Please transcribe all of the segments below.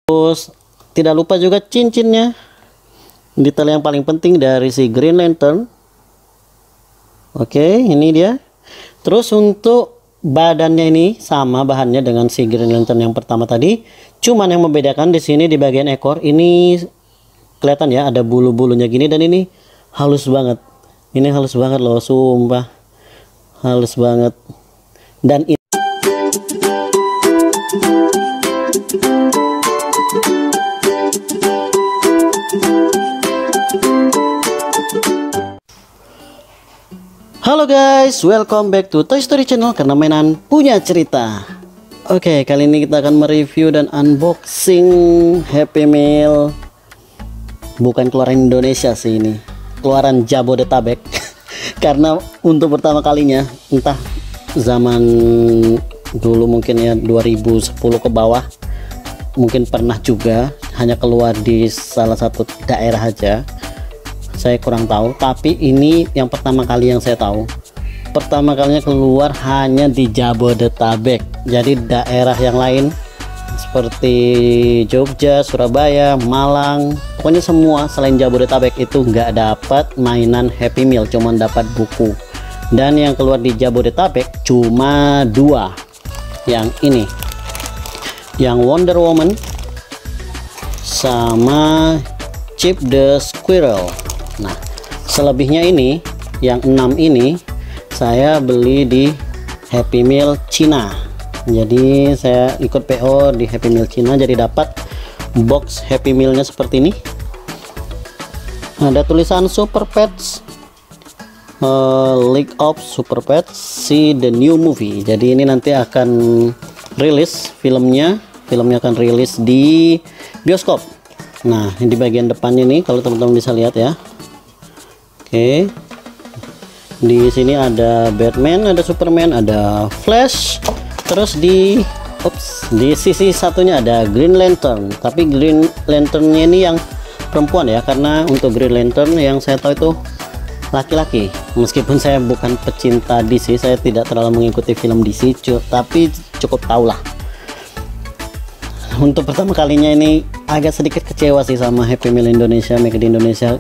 Terus tidak lupa juga cincinnya, detail yang paling penting dari si Green Lantern. Oke, ini dia. Terus untuk badannya ini sama bahannya dengan si Green Lantern yang pertama tadi, cuman yang membedakan di sini di bagian ekor ini kelihatan ya ada bulu-bulunya gini, dan ini halus banget. Ini halus banget loh, sumpah halus banget. Dan ini halo guys, welcome back to Toy Story Channel, karena mainan punya cerita. Oke, kali ini kita akan mereview dan unboxing Happy Meal. Bukan keluaran Indonesia sih, ini keluaran Jabodetabek. Karena untuk pertama kalinya, entah zaman dulu mungkin ya 2010 ke bawah, mungkin pernah juga hanya keluar di salah satu daerah aja. Saya kurang tahu, tapi ini yang pertama kali yang saya tahu. Pertama kalinya keluar hanya di Jabodetabek. Jadi daerah yang lain seperti Jogja, Surabaya, Malang, pokoknya semua selain Jabodetabek itu nggak dapat mainan Happy Meal, cuman dapat buku. Dan yang keluar di Jabodetabek cuma dua, yang ini, yang Wonder Woman sama Chip the Squirrel. Nah, selebihnya ini yang 6 ini saya beli di Happy Meal Cina. Jadi saya ikut PO di Happy Meal Cina, jadi dapat box Happy Mealnya seperti ini. Ada tulisan Super Pets, League of Super Pets, see the new movie. Jadi ini nanti akan rilis filmnya akan rilis di bioskop. Nah, di bagian depannya nih kalau teman-teman bisa lihat ya. Oke, di sini ada Batman, ada Superman, ada Flash. Terus di sisi satunya ada Green Lantern. Tapi Green Lanternnya ini yang perempuan ya, karena untuk Green Lantern yang saya tahu itu laki-laki. Meskipun saya bukan pecinta DC, saya tidak terlalu mengikuti film DC, tapi cukup tahu lah. Untuk pertama kalinya ini agak sedikit kecewa sih sama Happy Meal Indonesia, Make di Indonesia.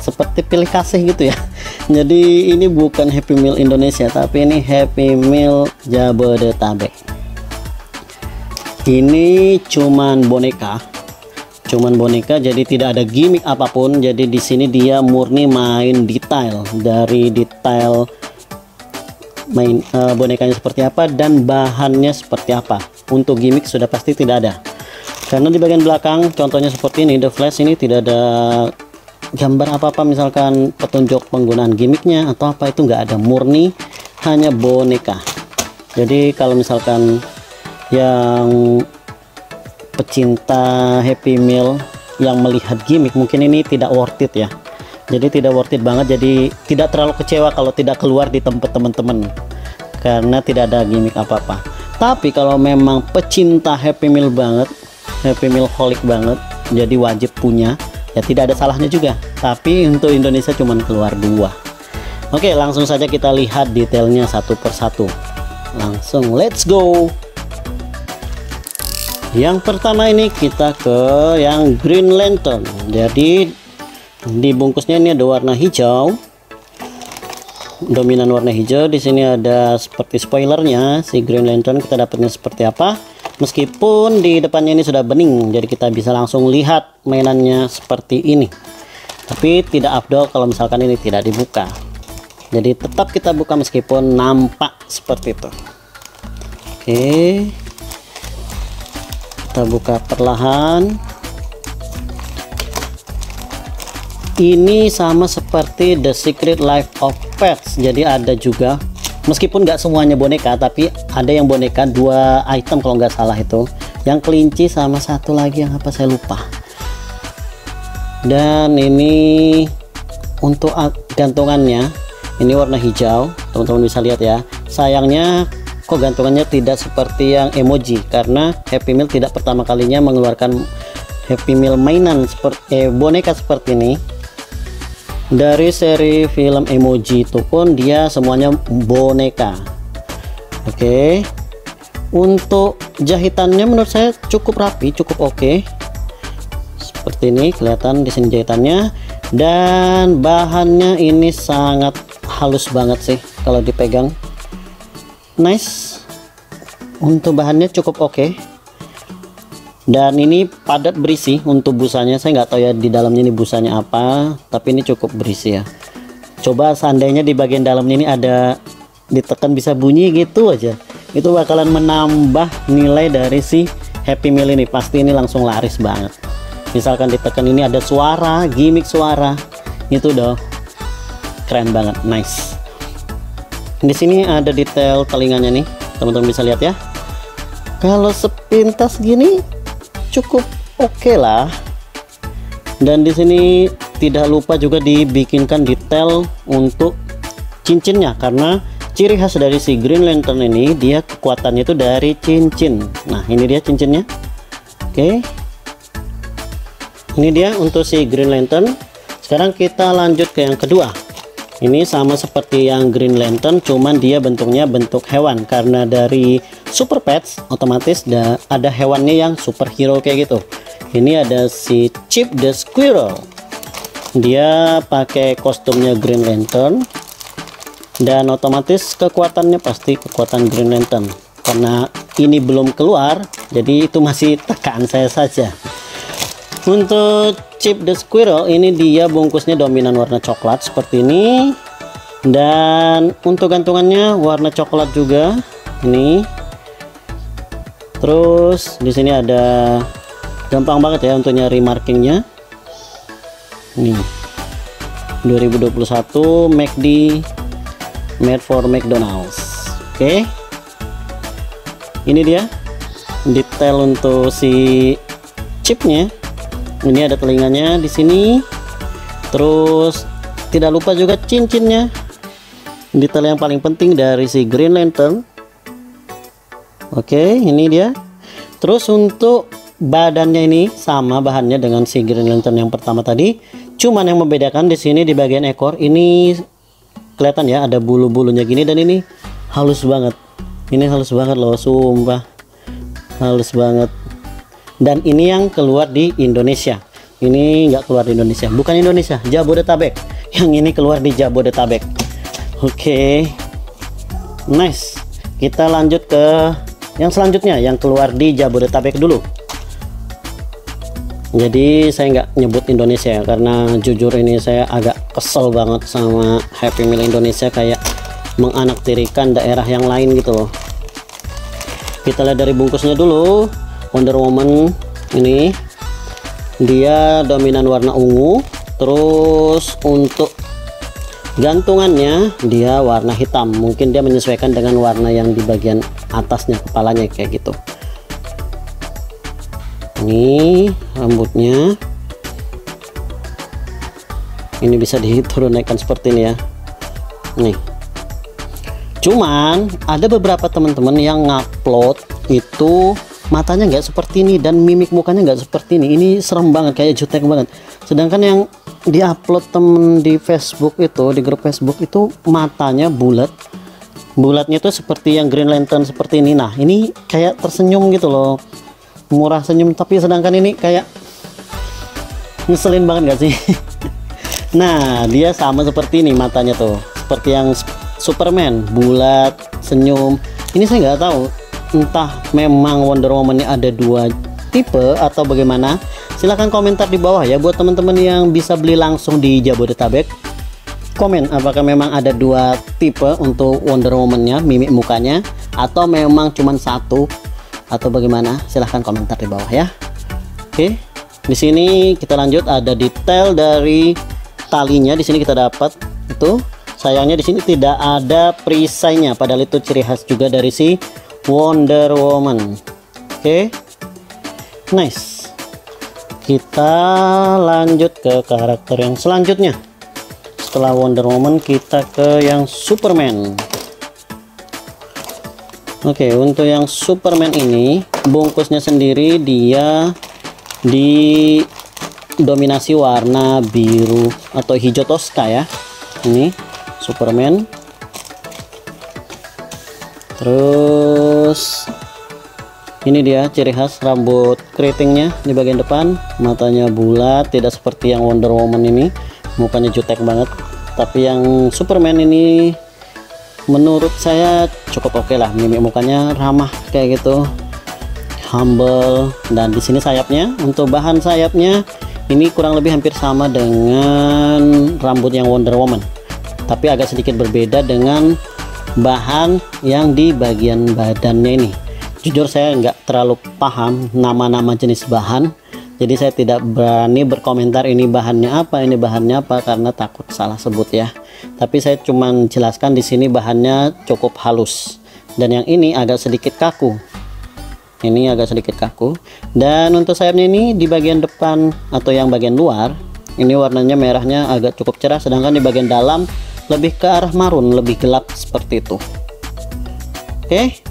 Seperti pilih kasih gitu ya. Jadi ini bukan Happy Meal Indonesia, tapi ini Happy Meal Jabodetabek. Ini cuman boneka, jadi tidak ada gimmick apapun. Jadi di sini dia murni main detail, dari detail main bonekanya seperti apa dan bahannya seperti apa. Untuk gimmick sudah pasti tidak ada, karena di bagian belakang contohnya seperti ini, The Flash, ini tidak ada gambar apa-apa, misalkan petunjuk penggunaan gimmicknya atau apa, itu nggak ada, murni hanya boneka. Jadi kalau misalkan yang pecinta Happy Meal yang melihat gimmick, mungkin ini tidak worth it ya. Jadi tidak worth it banget, jadi tidak terlalu kecewa kalau tidak keluar di tempat teman-teman, karena tidak ada gimmick apa-apa. Tapi kalau memang pecinta Happy Meal banget, Happy Meal holic banget, jadi wajib punya, ya tidak ada salahnya juga. Tapi untuk Indonesia cuman keluar dua. Oke, langsung saja kita lihat detailnya satu persatu. Langsung let's go. Yang pertama ini kita ke yang Green Lantern. Jadi di bungkusnya ini ada warna hijau, dominan warna hijau. Di sini ada seperti spoilernya si Green Lantern, kita dapatnya seperti apa. Meskipun di depannya ini sudah bening, jadi kita bisa langsung lihat mainannya seperti ini. Tapi tidak afdol kalau misalkan ini tidak dibuka. Jadi tetap kita buka meskipun nampak seperti itu. Oke, kita buka perlahan. Ini sama seperti The Secret Life of Pets. Jadi ada juga, meskipun nggak semuanya boneka, tapi ada yang boneka, dua item kalau nggak salah itu, yang kelinci sama satu lagi yang apa saya lupa. Dan ini untuk gantungannya, ini warna hijau, teman-teman bisa lihat ya. Sayangnya kok gantungannya tidak seperti yang emoji, karena Happy Meal tidak pertama kalinya mengeluarkan Happy Meal mainan seperti boneka seperti ini. Dari seri film emoji itu pun dia semuanya boneka. Oke, Untuk jahitannya menurut saya cukup rapi, cukup oke. Seperti ini kelihatan di sini jahitannya, dan bahannya ini sangat halus banget sih kalau dipegang. Nice. Untuk bahannya cukup oke. Dan ini padat berisi untuk busanya. Saya nggak tahu ya di dalamnya ini busanya apa, tapi ini cukup berisi ya. Coba seandainya di bagian dalamnya ini ada ditekan bisa bunyi gitu aja, itu bakalan menambah nilai dari si Happy Meal ini. Pasti ini langsung laris banget. Misalkan ditekan ini ada suara, gimmick suara, itu udah keren banget. Nice. Di sini ada detail telinganya nih, teman-teman bisa lihat ya. Kalau sepintas gini cukup oke lah. Dan di sini tidak lupa juga dibikinkan detail untuk cincinnya, karena ciri khas dari si Green Lantern ini dia kekuatannya itu dari cincin. Nah, ini dia cincinnya. Oke. Ini dia untuk si Green Lantern. Sekarang kita lanjut ke yang kedua. Ini sama seperti yang Green Lantern, cuman dia bentuknya bentuk hewan. Karena dari Super Pets otomatis ada hewannya yang superhero kayak gitu. Ini ada si Chip the Squirrel. Dia pakai kostumnya Green Lantern, dan otomatis kekuatannya pasti kekuatan Green Lantern. Karena ini belum keluar, jadi itu masih tekaan saya saja. Untuk Chip the Squirrel ini dia bungkusnya dominan warna coklat seperti ini, dan untuk gantungannya warna coklat juga ini. Terus di sini ada, gampang banget ya untuk nyari markingnya. Nih 2021 McD, made for McDonald's. Oke. Ini dia detail untuk si chipnya. Ini ada telinganya di sini. Terus tidak lupa juga cincinnya. Detail yang paling penting dari si Green Lantern. Oke, ini dia. Terus untuk badannya ini sama bahannya dengan si Green Lantern yang pertama tadi. Cuman yang membedakan di sini di bagian ekor ini kelihatan ya ada bulu-bulunya gini, dan ini halus banget. Ini halus banget loh, sumpah. Halus banget. Dan ini yang keluar di Indonesia. Ini nggak keluar di Indonesia, bukan Indonesia, Jabodetabek. Yang ini keluar di Jabodetabek. Oke. Nice. Kita lanjut ke yang selanjutnya yang keluar di Jabodetabek dulu. Jadi saya nggak nyebut Indonesia ya, karena jujur ini saya agak kesel banget sama Happy Meal Indonesia, kayak menganaktirikan daerah yang lain gitu loh. Kita lihat dari bungkusnya dulu. Wonder Woman ini dia dominan warna ungu. Terus untuk gantungannya dia warna hitam, mungkin dia menyesuaikan dengan warna yang di bagian atasnya, kepalanya kayak gitu. Ini rambutnya, ini bisa diturunkan seperti ini ya. Nih, cuman ada beberapa teman-teman yang ngupload itu matanya nggak seperti ini dan mimik mukanya nggak seperti ini. Ini serem banget, kayak jutek banget. Sedangkan yang diupload temen di Facebook itu, di grup Facebook itu matanya bulat. Bulatnya itu seperti yang Green Lantern seperti ini. Nah, ini kayak tersenyum gitu loh, murah senyum, tapi sedangkan ini kayak ngeselin banget gak sih? Nah, dia sama seperti ini matanya tuh, seperti yang Superman, bulat, senyum. Ini saya nggak tahu, entah memang Wonder Woman-nya ada dua tipe atau bagaimana. Silahkan komentar di bawah ya buat teman-teman yang bisa beli langsung di Jabodetabek. Komen apakah memang ada dua tipe untuk Wonder Woman-nya, mimik mukanya, atau memang cuma satu atau bagaimana. Silahkan komentar di bawah ya. Oke, di sini kita lanjut, ada detail dari talinya. Di sini kita dapat itu. Sayangnya di sini tidak ada perisainya, padahal itu ciri khas juga dari si Wonder Woman. Oke, nice. Kita lanjut ke karakter yang selanjutnya. Setelah Wonder Woman kita ke yang Superman. Oke, untuk yang Superman ini bungkusnya sendiri dia didominasi warna biru atau hijau toska ya. Ini Superman. Terus Ini dia ciri khas rambut keritingnya di bagian depan, matanya bulat, tidak seperti yang Wonder Woman ini, mukanya jutek banget. Tapi yang Superman ini menurut saya cukup oke lah, mimik mukanya ramah kayak gitu, humble. Dan di sini sayapnya, untuk bahan sayapnya ini kurang lebih hampir sama dengan rambut yang Wonder Woman, tapi agak sedikit berbeda dengan bahan yang di bagian badannya ini. Jujur saya nggak terlalu paham nama-nama jenis bahan, jadi saya tidak berani berkomentar ini bahannya apa, ini bahannya apa, karena takut salah sebut ya. Tapi saya cuma jelaskan di sini bahannya cukup halus, dan yang ini agak sedikit kaku. Ini agak sedikit kaku. Dan untuk sayapnya ini di bagian depan atau yang bagian luar, ini warnanya merahnya agak cukup cerah, sedangkan di bagian dalam lebih ke arah marun, lebih gelap seperti itu. Oke.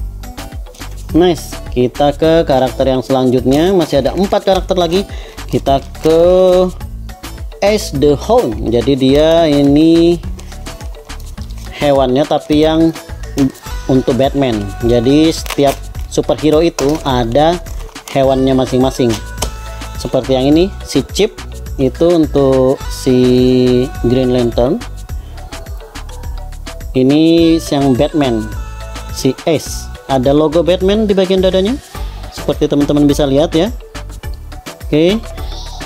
Nice, kita ke karakter yang selanjutnya. Masih ada 4 karakter lagi. Kita ke Ace the Hound. Jadi dia ini hewannya tapi yang untuk Batman. Jadi setiap superhero itu ada hewannya masing-masing. Seperti yang ini, si Chip itu untuk si Green Lantern. Ini yang Batman, si Ace. Ada logo Batman di bagian dadanya, seperti teman-teman bisa lihat ya. Oke,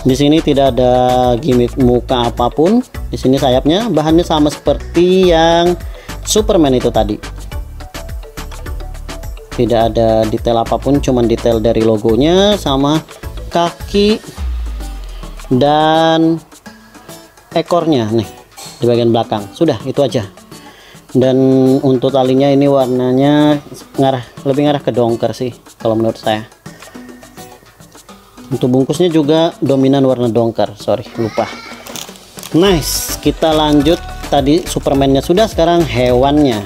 di sini tidak ada gimmick muka apapun. Di sini sayapnya bahannya sama seperti yang Superman itu tadi. Tidak ada detail apapun, cuman detail dari logonya sama kaki dan ekornya nih di bagian belakang. Sudah, itu aja. Dan untuk talinya ini warnanya lebih ngarah ke dongker sih kalau menurut saya. Untuk bungkusnya juga dominan warna dongker, sorry lupa. Nice, kita lanjut. Tadi Superman-nya sudah, sekarang hewannya,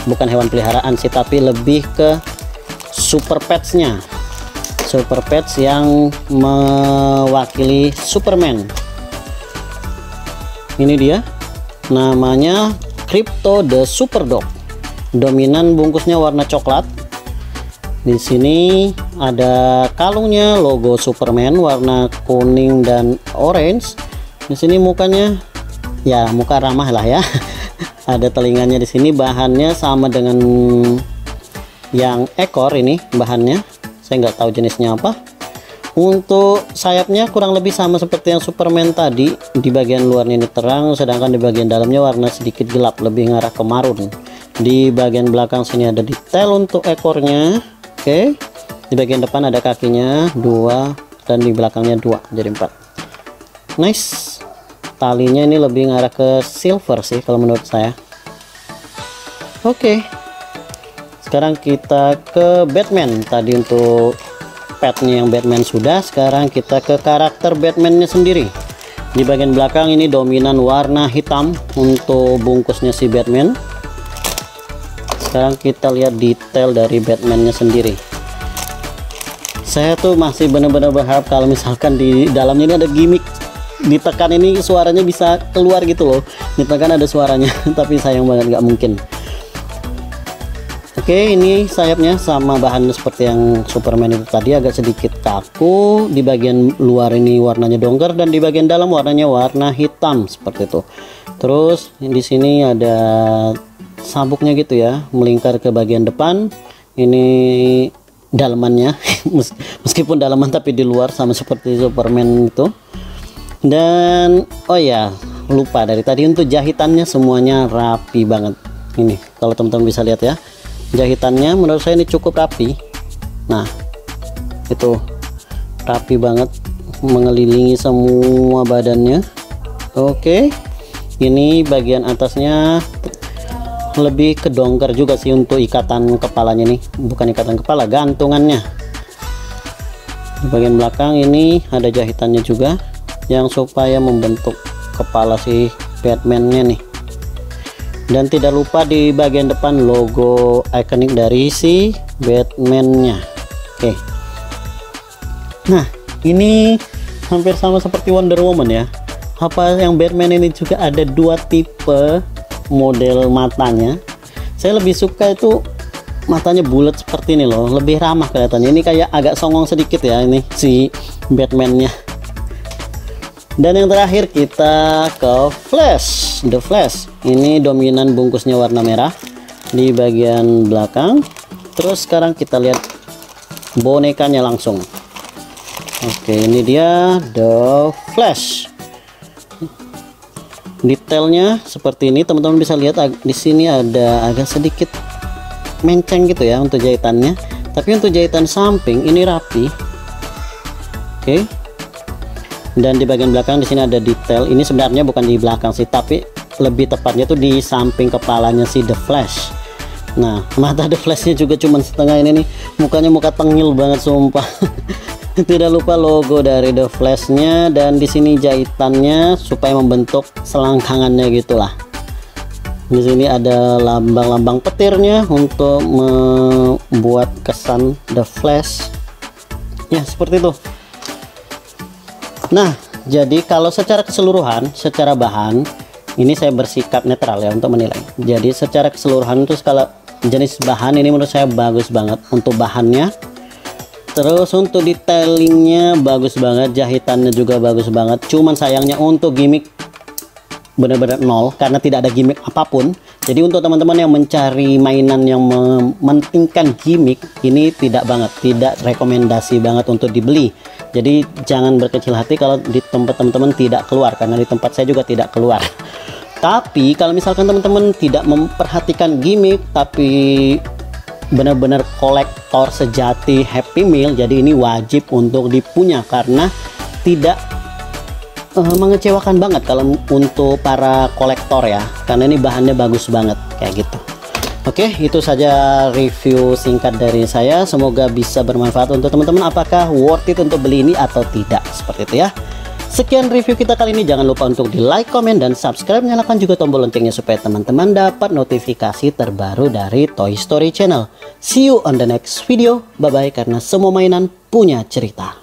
bukan hewan peliharaan sih, tapi lebih ke Super Pets-nya. Super Pets yang mewakili Superman. Ini dia, namanya Crypto the Super Dog. Dominan bungkusnya warna coklat. Di sini ada kalungnya, logo Superman warna kuning dan orange. Di sini mukanya ya muka ramah lah ya. Ada telinganya di sini. Bahannya sama dengan yang ekor ini bahannya. Saya nggak tahu jenisnya apa. Untuk sayapnya kurang lebih sama seperti yang Superman tadi. Di bagian luarnya ini terang, sedangkan di bagian dalamnya warna sedikit gelap, lebih ngarah ke marun. Di bagian belakang sini ada detail untuk ekornya. Oke, di bagian depan ada kakinya 2 dan di belakangnya 2, jadi 4. Nice. Talinya ini lebih ngarah ke silver sih kalau menurut saya. Oke, sekarang kita ke Batman. Tadi untuk petnya yang Batman sudah, sekarang kita ke karakter Batman-nya sendiri. Di bagian belakang ini dominan warna hitam untuk bungkusnya si Batman. Sekarang kita lihat detail dari Batman-nya sendiri. Saya tuh masih benar-benar berharap kalau misalkan di dalamnya ini ada gimmick, ditekan ini suaranya bisa keluar gitu loh, ditekan ada suaranya. Tapi sayang banget nggak mungkin. Oke, ini sayapnya sama bahannya seperti yang Superman itu tadi, agak sedikit kaku. Di bagian luar ini warnanya dongker dan di bagian dalam warnanya warna hitam seperti itu. Terus di sini ada sabuknya gitu ya, melingkar ke bagian depan. Ini dalamannya, meskipun dalaman tapi di luar sama seperti Superman itu. Dan oh ya, lupa dari tadi untuk jahitannya semuanya rapi banget. Ini kalau teman-teman bisa lihat ya. Jahitannya menurut saya ini cukup rapi. Nah, itu rapi banget, mengelilingi semua badannya. Oke, ini bagian atasnya lebih ke dongker juga sih untuk ikatan kepalanya nih, bukan ikatan kepala, gantungannya. Di bagian belakang ini ada jahitannya juga yang supaya membentuk kepala si Batman-nya nih. Dan tidak lupa di bagian depan logo ikonik dari si Batman-nya. Oke. Nah, ini hampir sama seperti Wonder Woman ya. Apa yang Batman ini juga ada 2 tipe model matanya. Saya lebih suka itu matanya bulat seperti ini loh, lebih ramah kelihatannya. Ini kayak agak songong sedikit ya ini si Batman-nya. Dan yang terakhir kita ke Flash, The Flash. Ini dominan bungkusnya warna merah di bagian belakang. Terus sekarang kita lihat bonekanya langsung. Oke, ini dia The Flash. Detailnya seperti ini, teman-teman bisa lihat di sini ada agak sedikit menceng gitu ya untuk jahitannya, tapi untuk jahitan samping ini rapi. Oke. Dan di bagian belakang di sini ada detail. Ini sebenarnya bukan di belakang sih, tapi lebih tepatnya tuh di samping kepalanya si The Flash. Nah, mata The Flashnya juga cuman setengah ini nih, mukanya muka tengil banget sumpah. Tidak lupa logo dari The Flash-nya, dan di sini jahitannya supaya membentuk selangkangannya gitulah. Di sini ada lambang-lambang petirnya untuk membuat kesan The Flash. Ya, seperti itu. Nah, jadi kalau secara keseluruhan, secara bahan, ini saya bersikap netral ya untuk menilai. Jadi secara keseluruhan itu skala jenis bahan ini menurut saya bagus banget untuk bahannya. Terus untuk detailingnya bagus banget, jahitannya juga bagus banget. Cuman sayangnya untuk gimmick benar-benar nol, karena tidak ada gimmick apapun. Jadi untuk teman-teman yang mencari mainan yang mementingkan gimmick, ini tidak rekomendasi banget untuk dibeli. Jadi jangan berkecil hati kalau di tempat teman-teman tidak keluar, karena di tempat saya juga tidak keluar. Tapi kalau misalkan teman-teman tidak memperhatikan gimmick, tapi benar-benar kolektor sejati Happy Meal, jadi ini wajib untuk dipunya karena tidak mengecewakan banget kalau untuk para kolektor ya, karena ini bahannya bagus banget kayak gitu. Oke, itu saja review singkat dari saya, semoga bisa bermanfaat untuk teman-teman. Apakah worth it untuk beli ini atau tidak, seperti itu ya. Sekian review kita kali ini, jangan lupa untuk di like, komen, dan subscribe, nyalakan juga tombol loncengnya supaya teman-teman dapat notifikasi terbaru dari Toy Story Channel. See you on the next video, bye bye, karena semua mainan punya cerita.